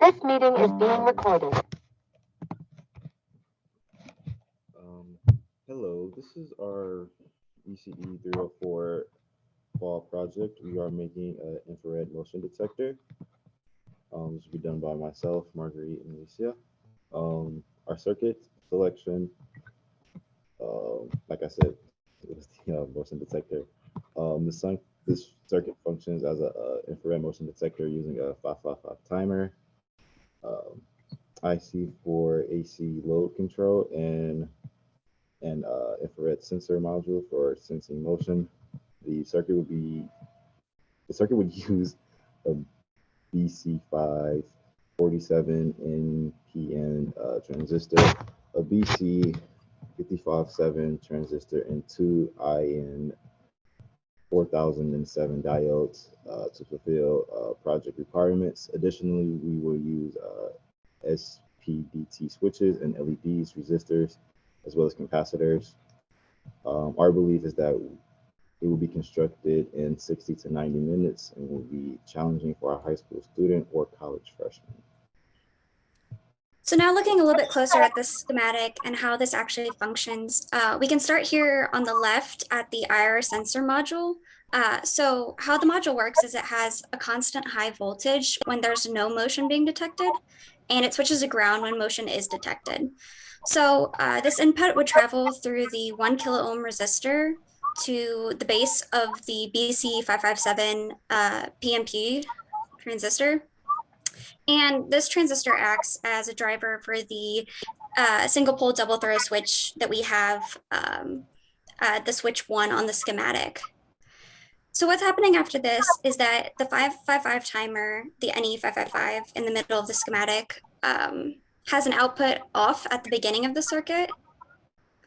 This meeting is being recorded. Um, Hello, this is our ECE 304 fall project. We are making an infrared motion detector. This will be done by myself, Marguerite, and Alicia. Our circuit selection, like I said, it was the motion detector. This circuit functions as a infrared motion detector using a 555 timer, um, IC for AC load control, and infrared sensor module for sensing motion. The circuit would be the circuit would use a BC547 NPN transistor, a BC557 transistor, and two IN 4007 diodes to fulfill project requirements. Additionally, we will use SPDT switches and LEDs, resistors, as well as capacitors. Our belief is that it will be constructed in 60 to 90 minutes and will be challenging for a high school student or college freshman. So now looking a little bit closer at this schematic and how this actually functions, we can start here on the left at the IR sensor module. So how the module works is it has a constant high voltage when there's no motion being detected, and it switches to ground when motion is detected. So this input would travel through the 1 kilo ohm resistor to the base of the BC557 PMP transistor. And this transistor acts as a driver for the single pole double throw switch that we have, the switch 1 on the schematic. So what's happening after this is that the 555 timer, the NE555 in the middle of the schematic, has an output off at the beginning of the circuit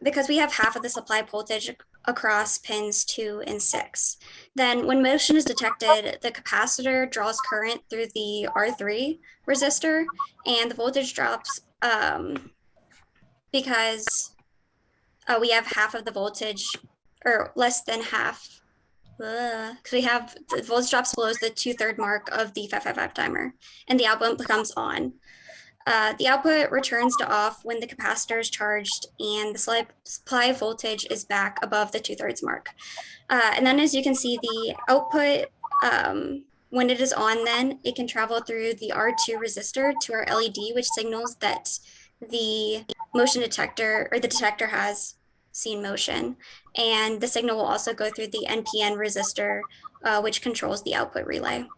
because we have half of the supply voltage across pins 2 and 6. Then when motion is detected, the capacitor draws current through the R3 resistor and the voltage drops because we have half of the voltage, or less than half, because we have the voltage drops below the 2/3 mark of the 555 timer, and the output becomes on. The output returns to off when the capacitor is charged and the supply voltage is back above the 2/3 mark. And then as you can see, the output, when it is on, then it can travel through the R2 resistor to our LED, which signals that the motion detector, or the detector, has seen motion. And the signal will also go through the NPN resistor, which controls the output relay.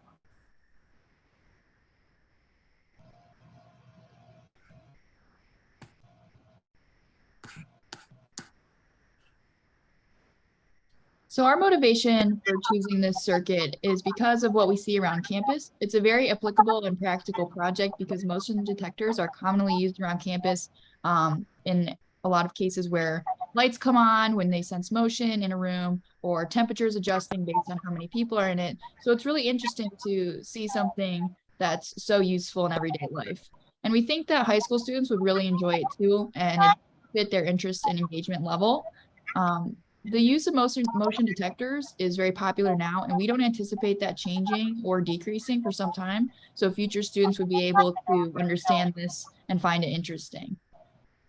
So our motivation for choosing this circuit is because of what we see around campus. It's a very applicable and practical project because motion detectors are commonly used around campus in a lot of cases where lights come on when they sense motion in a room, or temperatures adjusting based on how many people are in it. So it's really interesting to see something that's so useful in everyday life. And we think that high school students would really enjoy it too, and it fit their interest and engagement level. The use of motion detectors is very popular now, and we don't anticipate that changing or decreasing for some time. So future students would be able to understand this and find it interesting.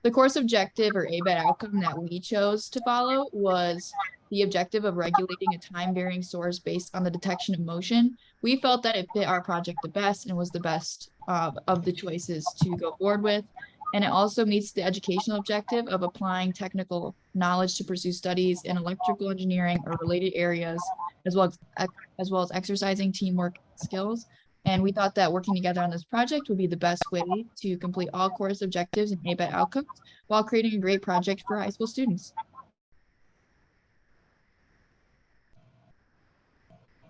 The course objective, or ABET outcome, that we chose to follow was the objective of regulating a time-varying source based on the detection of motion. We felt that it fit our project the best and was the best of the choices to go forward with. And it also meets the educational objective of applying technical knowledge to pursue studies in electrical engineering or related areas, as well as exercising teamwork skills. And we thought that working together on this project would be the best way to complete all course objectives and ABET outcomes while creating a great project for high school students.